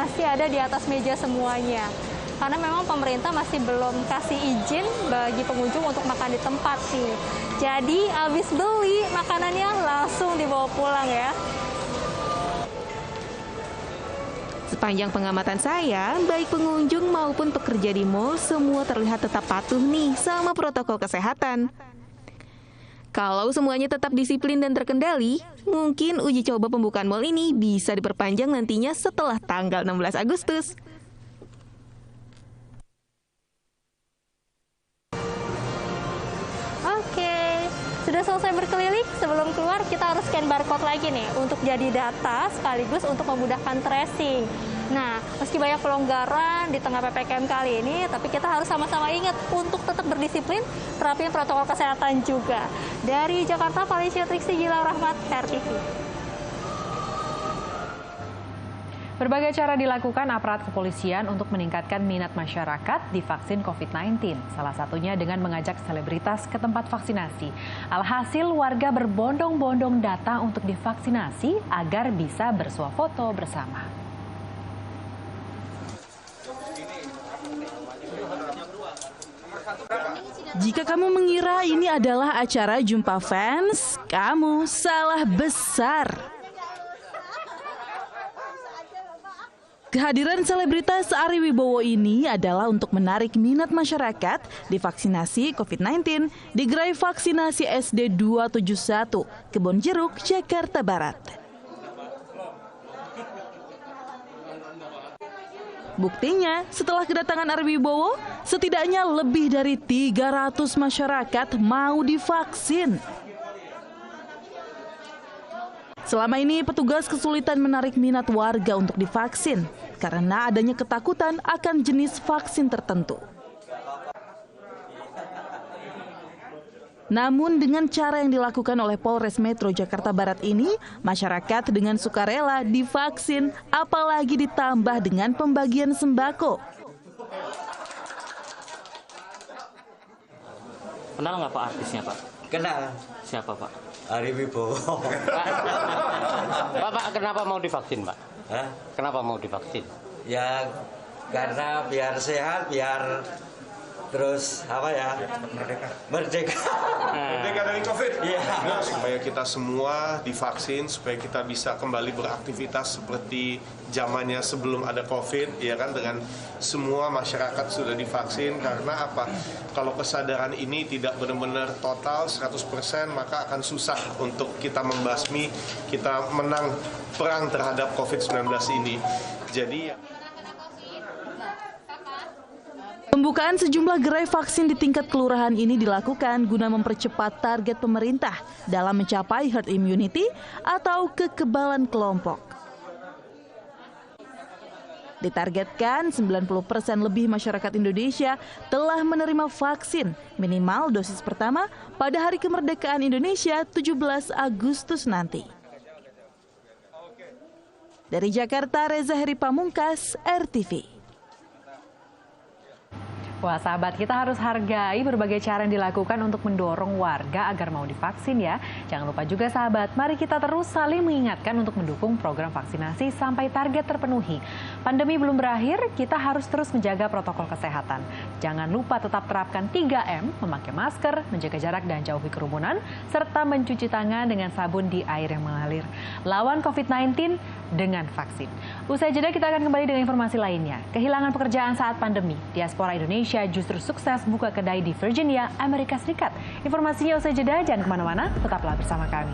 masih ada di atas meja semuanya. Karena memang pemerintah masih belum kasih izin bagi pengunjung untuk makan di tempat nih. Jadi habis beli makanannya langsung dibawa pulang ya. Sepanjang pengamatan saya, baik pengunjung maupun pekerja di mal semua terlihat tetap patuh nih sama protokol kesehatan. Kalau semuanya tetap disiplin dan terkendali, mungkin uji coba pembukaan mal ini bisa diperpanjang nantinya setelah tanggal 16 Agustus. Oke, sudah selesai berkeliling. Sebelum keluar kita harus scan barcode lagi nih untuk jadi data sekaligus untuk memudahkan tracing. Nah, meski banyak pelonggaran di tengah PPKM kali ini, tapi kita harus sama-sama ingat untuk tetap berdisiplin, terapin protokol kesehatan juga. Dari Jakarta, Valencia Triksi Gilang Rahmat, RTV. Berbagai cara dilakukan aparat kepolisian untuk meningkatkan minat masyarakat divaksin COVID-19. Salah satunya dengan mengajak selebritas ke tempat vaksinasi. Alhasil warga berbondong-bondong datang untuk divaksinasi agar bisa bersuah foto bersama. Jika kamu mengira ini adalah acara jumpa fans, kamu salah besar. Kehadiran selebritas Ari Wibowo ini adalah untuk menarik minat masyarakat di vaksinasi COVID-19 di gerai vaksinasi SD 271, Kebonjeruk, Jakarta Barat. Buktinya, setelah kedatangan Ari Wibowo, setidaknya lebih dari 300 masyarakat mau divaksin. Selama ini, petugas kesulitan menarik minat warga untuk divaksin karena adanya ketakutan akan jenis vaksin tertentu. Namun dengan cara yang dilakukan oleh Polres Metro Jakarta Barat ini, masyarakat dengan sukarela divaksin, apalagi ditambah dengan pembagian sembako. Kenal nggak Pak artisnya Pak? Kenal. Siapa Pak? Ari Wibowo. Pak, kenapa mau divaksin Pak? Hah? Kenapa mau divaksin? Ya karena biar sehat, biar terus apa ya? Merdeka. Merdeka dari COVID. Iya. Nah, supaya kita semua divaksin, supaya kita bisa kembali beraktivitas seperti zamannya sebelum ada COVID, ya kan, dengan semua masyarakat sudah divaksin. Karena apa? Kalau kesadaran ini tidak benar-benar total 100%, maka akan susah untuk kita membasmi, kita menang perang terhadap COVID-19 ini. Jadi Pembukaan sejumlah gerai vaksin di tingkat kelurahan ini dilakukan guna mempercepat target pemerintah dalam mencapai herd immunity atau kekebalan kelompok. Ditargetkan 90% lebih masyarakat Indonesia telah menerima vaksin minimal dosis pertama pada Hari Kemerdekaan Indonesia 17 Agustus nanti. Dari Jakarta, Reza Heri Pamungkas, RTV. Wah sahabat, kita harus hargai berbagai cara yang dilakukan untuk mendorong warga agar mau divaksin ya. Jangan lupa juga sahabat, mari kita terus saling mengingatkan untuk mendukung program vaksinasi sampai target terpenuhi. Pandemi belum berakhir, kita harus terus menjaga protokol kesehatan. Jangan lupa tetap terapkan 3M, memakai masker, menjaga jarak dan jauhi kerumunan, serta mencuci tangan dengan sabun di air yang mengalir. Lawan COVID-19 dengan vaksin. Usai jeda kita akan kembali dengan informasi lainnya. Kehilangan pekerjaan saat pandemi, diaspora Indonesia justru sukses buka kedai di Virginia, Amerika Serikat. Informasinya usai jeda, jangan kemana-mana, tetaplah bersama kami.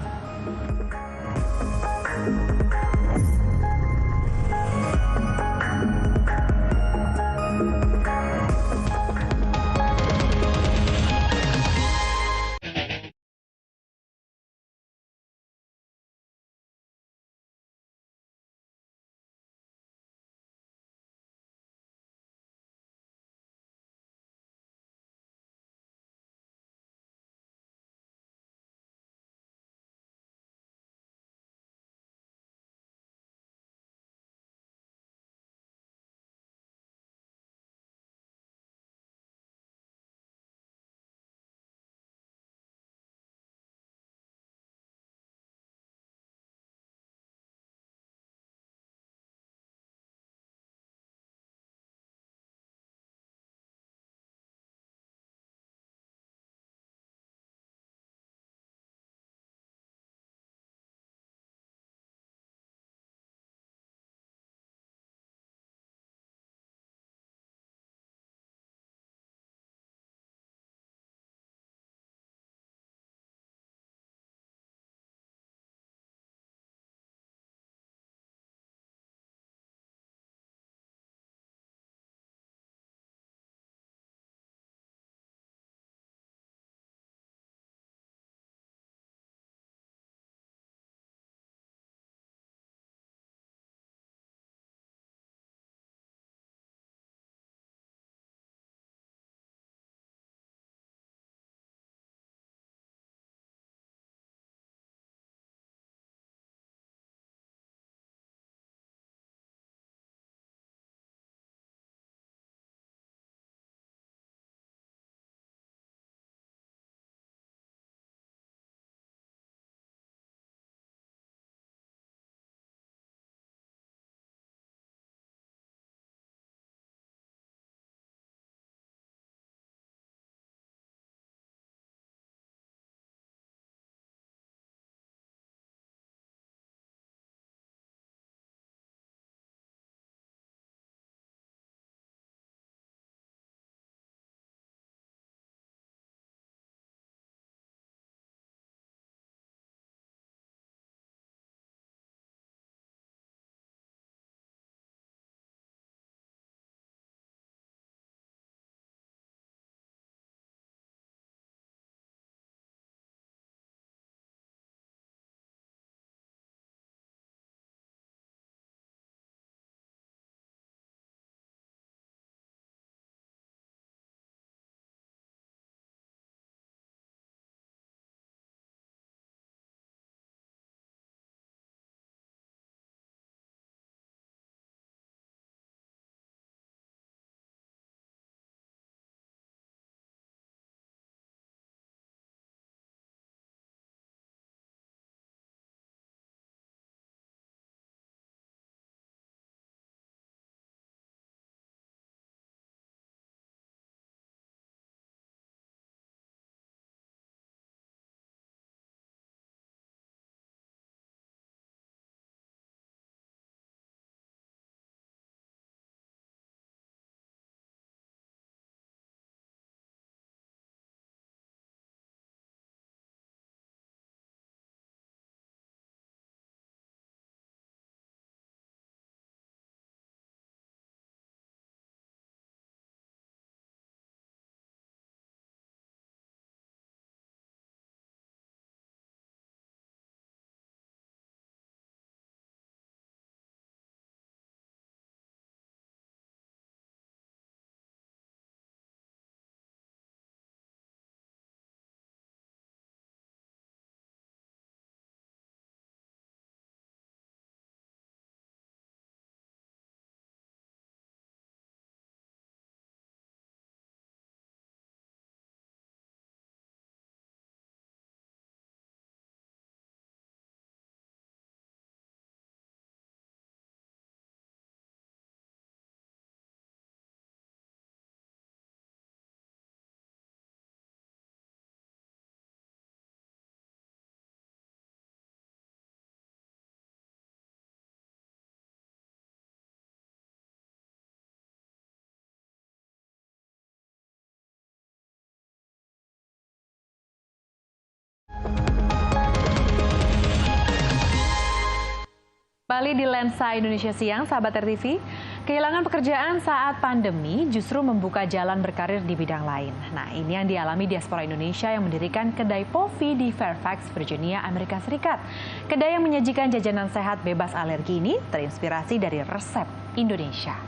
Kembali di Lensa Indonesia Siang, sahabat RTV, kehilangan pekerjaan saat pandemi justru membuka jalan berkarir di bidang lain. Nah, ini yang dialami diaspora Indonesia yang mendirikan kedai Pofi di Fairfax, Virginia, Amerika Serikat. Kedai yang menyajikan jajanan sehat bebas alergi ini terinspirasi dari resep Indonesia.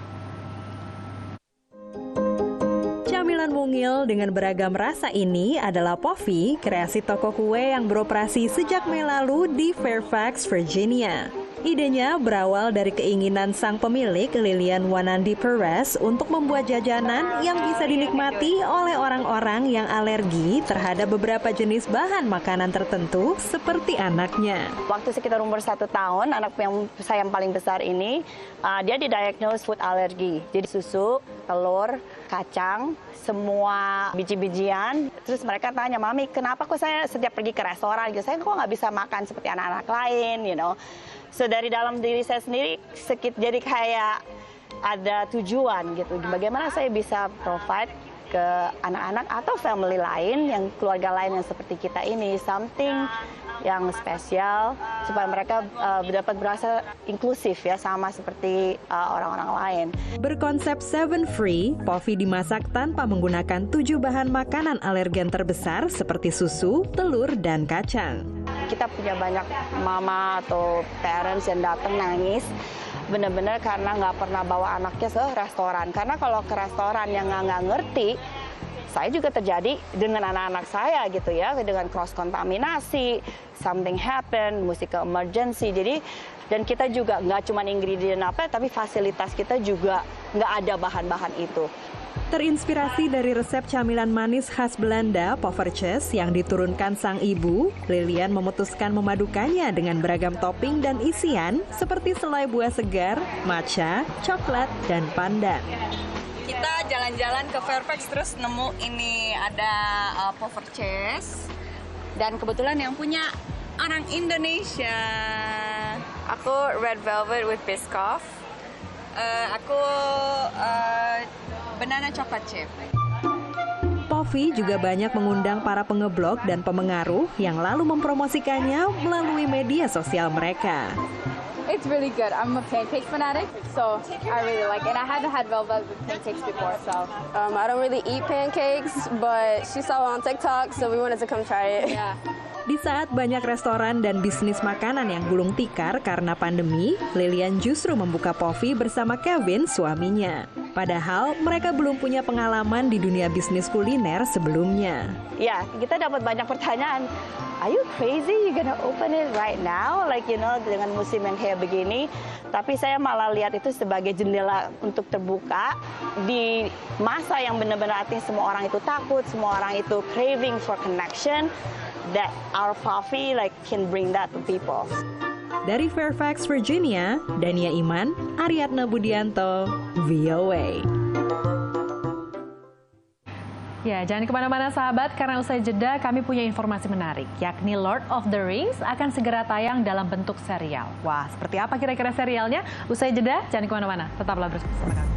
Camilan mungil dengan beragam rasa ini adalah Pofi, kreasi toko kue yang beroperasi sejak Mei lalu di Fairfax, Virginia. Idenya berawal dari keinginan sang pemilik, Lilian Wanandi Perez, untuk membuat jajanan yang bisa dinikmati oleh orang-orang yang alergi terhadap beberapa jenis bahan makanan tertentu seperti anaknya. Waktu sekitar umur 1 tahun, anak saya yang paling besar ini, dia didiagnose food allergy. Jadi susu, telur, kacang, semua biji-bijian. Terus mereka tanya, Mami, kenapa kok saya setiap pergi ke restoran gitu, saya kok nggak bisa makan seperti anak-anak lain, you know. So dari dalam diri saya sendiri, jadi kayak ada tujuan gitu. Bagaimana saya bisa provide ke anak-anak atau family lain, yang keluarga lain yang seperti kita ini, something yang spesial supaya mereka dapat berasa inklusif ya, sama seperti orang-orang lain. Berkonsep 7 Free, Pofi dimasak tanpa menggunakan 7 bahan makanan alergen terbesar seperti susu, telur, dan kacang. Kita punya banyak mama atau parents yang datang nangis benar-benar karena nggak pernah bawa anaknya ke restoran. Karena kalau ke restoran yang nggak ngerti, saya juga terjadi dengan anak-anak saya gitu ya, dengan cross kontaminasi, something happen, mesti ke emergency. Jadi dan kita juga nggak cuma ingredient apa, tapi fasilitas kita juga nggak ada bahan-bahan itu. Terinspirasi dari resep camilan manis khas Belanda, Poffertjes, yang diturunkan sang ibu, Lilian memutuskan memadukannya dengan beragam topping dan isian seperti selai buah segar, matcha, coklat, dan pandan. Kita jalan-jalan ke Fairfax terus nemu ini ada Poffertjes, dan kebetulan yang punya orang Indonesia. Aku red velvet with Biscoff. Aku banana chocolate chip. Pofi juga banyak mengundang para pengeblog dan pemengaruh yang lalu mempromosikannya melalui media sosial mereka. It's really good. I'm a pancake fanatic, so I really like it. And I haven't had velvet with pancakes before, so. I don't really eat pancakes, but she saw it on TikTok, so we wanted to come try it. Yeah. Di saat banyak restoran dan bisnis makanan yang gulung tikar karena pandemi, Lilian justru membuka Pofi bersama Kevin, suaminya. Padahal mereka belum punya pengalaman di dunia bisnis kuliner sebelumnya. Ya, kita dapat banyak pertanyaan. Are you crazy? You gonna open it right now? Like, you know, dengan musim yang kayak begini. Tapi saya malah lihat itu sebagai jendela untuk terbuka di masa yang benar-benar artinya semua orang itu takut, semua orang itu craving for connection. That our coffee like can bring that to people. Dari Fairfax, Virginia, Dania Iman, Ariadna Budianto, VOA. Ya, jangan kemana-mana sahabat, karena usai jeda kami punya informasi menarik, yakni Lord of the Rings akan segera tayang dalam bentuk serial. Wah, seperti apa kira-kira serialnya? Usai jeda, jangan kemana-mana, tetaplah bersama kami.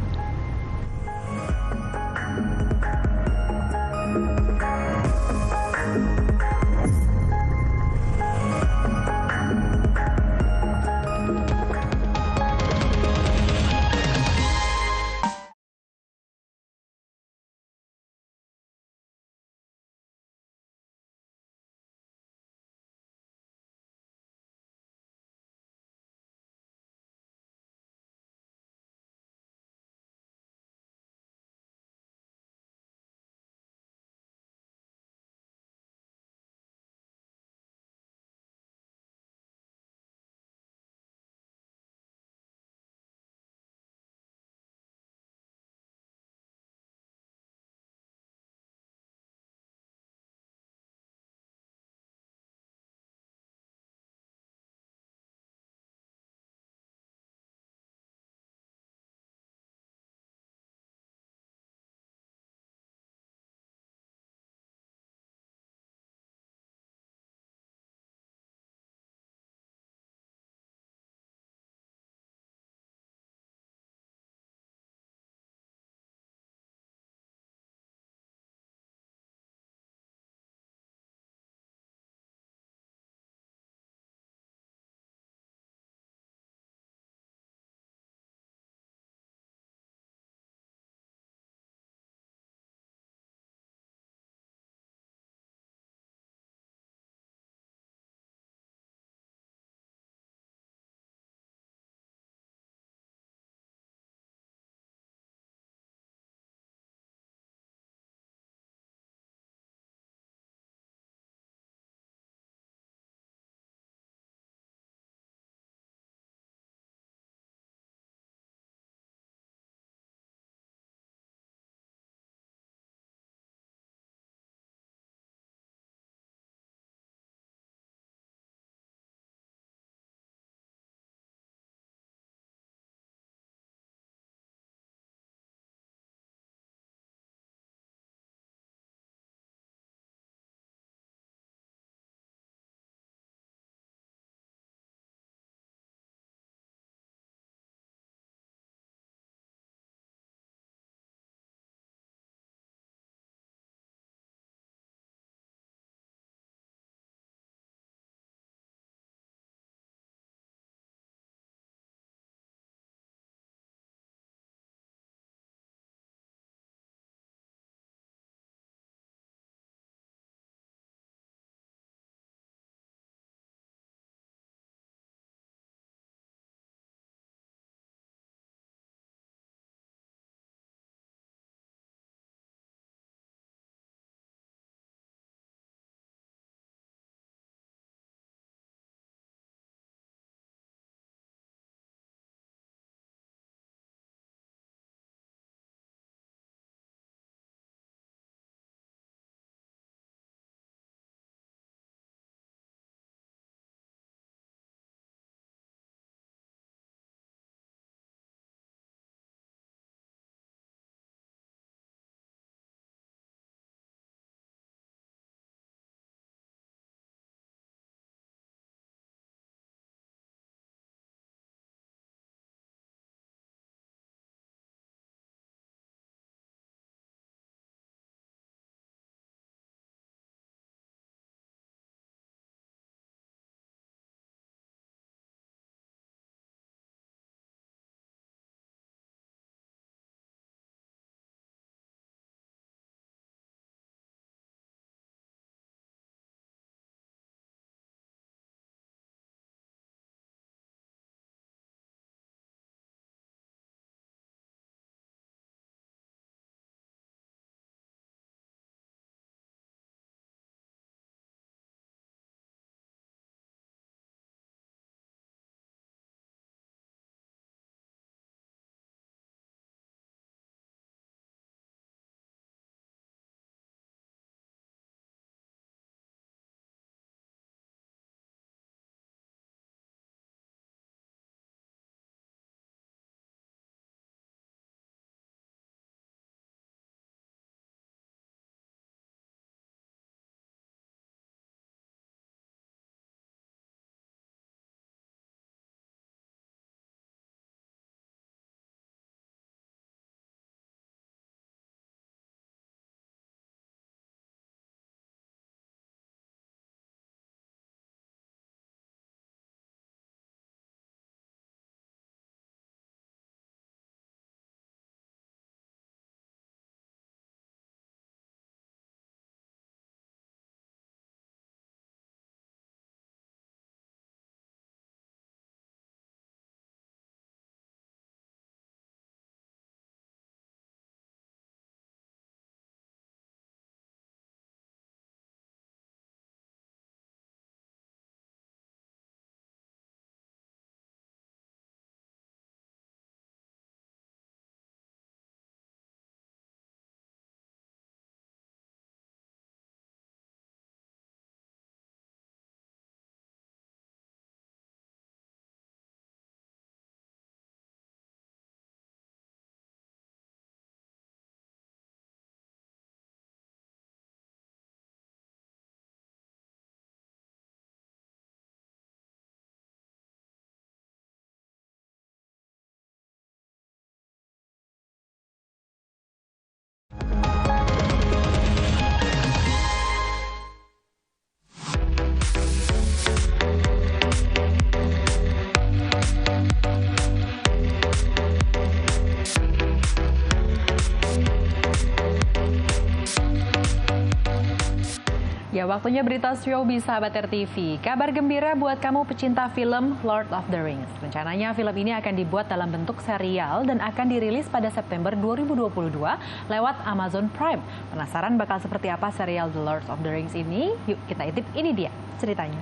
Ya, waktunya berita showbiz sahabat RTV. Kabar gembira buat kamu pecinta film Lord of the Rings. Rencananya film ini akan dibuat dalam bentuk serial dan akan dirilis pada September 2022 lewat Amazon Prime. Penasaran bakal seperti apa serial The Lord of the Rings ini? Yuk kita intip, ini dia ceritanya.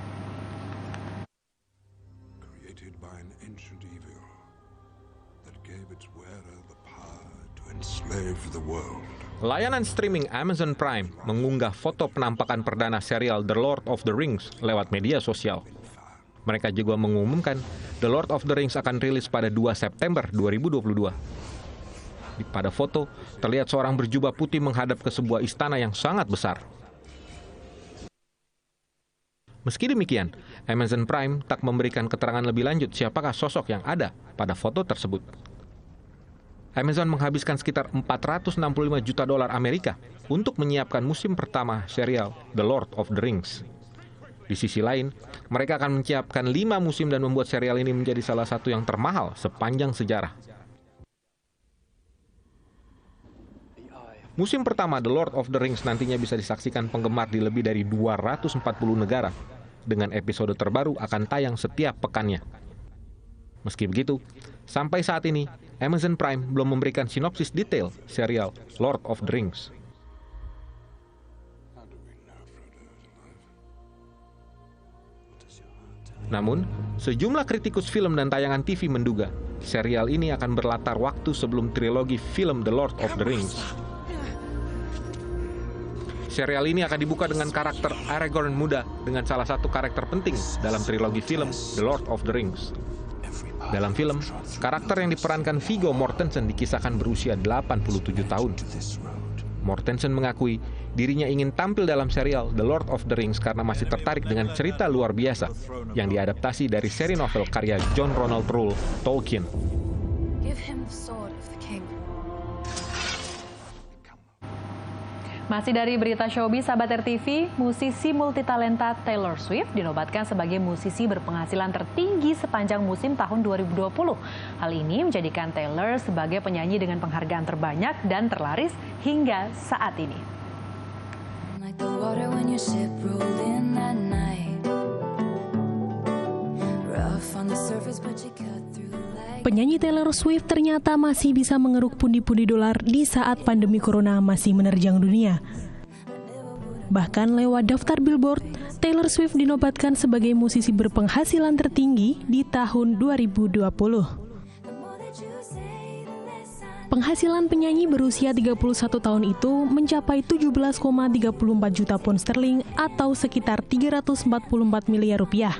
Created by an ancient evil that gave its wearer the power to enslave the world. Layanan streaming Amazon Prime mengunggah foto penampakan perdana serial The Lord of the Rings lewat media sosial. Mereka juga mengumumkan The Lord of the Rings akan rilis pada 2 September 2022. Pada foto, terlihat seorang berjubah putih menghadap ke sebuah istana yang sangat besar. Meski demikian, Amazon Prime tak memberikan keterangan lebih lanjut siapakah sosok yang ada pada foto tersebut. Amazon menghabiskan sekitar $465 juta Amerika untuk menyiapkan musim pertama serial The Lord of the Rings. Di sisi lain, mereka akan menyiapkan 5 musim dan membuat serial ini menjadi salah satu yang termahal sepanjang sejarah. Musim pertama The Lord of the Rings nantinya bisa disaksikan penggemar di lebih dari 240 negara. Dengan episode terbaru akan tayang setiap pekannya. Meski begitu, sampai saat ini, Amazon Prime belum memberikan sinopsis detail serial Lord of the Rings. Namun, sejumlah kritikus film dan tayangan TV menduga serial ini akan berlatar waktu sebelum trilogi film The Lord of the Rings. Serial ini akan dibuka dengan karakter Aragorn muda dengan salah satu karakter penting dalam trilogi film The Lord of the Rings. Dalam film, karakter yang diperankan Viggo Mortensen dikisahkan berusia 87 tahun. Mortensen mengakui dirinya ingin tampil dalam serial The Lord of the Rings karena masih tertarik dengan cerita luar biasa yang diadaptasi dari seri novel karya John Ronald Reuel Tolkien. Masih dari berita showbiz sahabat RTV, musisi multitalenta Taylor Swift dinobatkan sebagai musisi berpenghasilan tertinggi sepanjang musim tahun 2020. Hal ini menjadikan Taylor sebagai penyanyi dengan penghargaan terbanyak dan terlaris hingga saat ini. Penyanyi Taylor Swift ternyata masih bisa mengeruk pundi-pundi dolar di saat pandemi corona masih menerjang dunia. Bahkan lewat daftar Billboard, Taylor Swift dinobatkan sebagai musisi berpenghasilan tertinggi di tahun 2020. Penghasilan penyanyi berusia 31 tahun itu mencapai 17,34 juta pound sterling atau sekitar 344 miliar rupiah.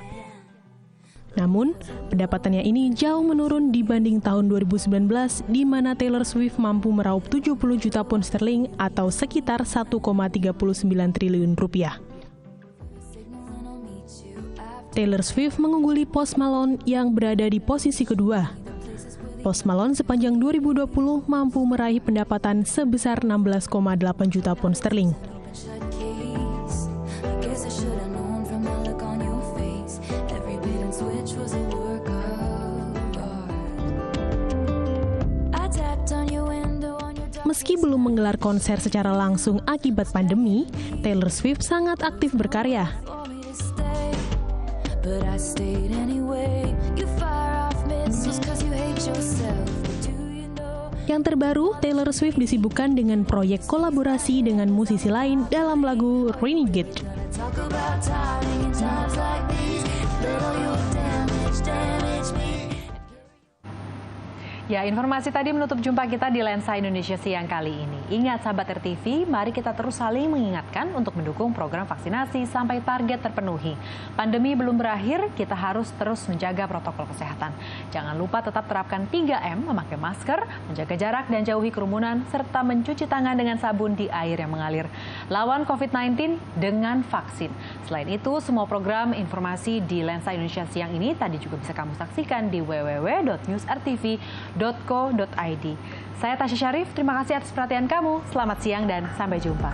Namun, pendapatannya ini jauh menurun dibanding tahun 2019 di mana Taylor Swift mampu meraup 70 juta pound sterling atau sekitar 1,39 triliun rupiah. Taylor Swift mengungguli Post Malone yang berada di posisi kedua. Post Malone sepanjang 2020 mampu meraih pendapatan sebesar 16,8 juta pound sterling. Meski belum menggelar konser secara langsung akibat pandemi, Taylor Swift sangat aktif berkarya. Yang terbaru, Taylor Swift disibukkan dengan proyek kolaborasi dengan musisi lain dalam lagu Renegade. Ya, informasi tadi menutup jumpa kita di Lensa Indonesia siang kali ini. Ingat sahabat RTV, mari kita terus saling mengingatkan untuk mendukung program vaksinasi sampai target terpenuhi. Pandemi belum berakhir, kita harus terus menjaga protokol kesehatan. Jangan lupa tetap terapkan 3M, memakai masker, menjaga jarak dan jauhi kerumunan, serta mencuci tangan dengan sabun di air yang mengalir. Lawan COVID-19 dengan vaksin. Selain itu, semua program informasi di Lensa Indonesia siang ini tadi juga bisa kamu saksikan di www.newsrtv.co.id. Saya Tasya Syarif, terima kasih atas perhatian kamu. Selamat siang dan sampai jumpa.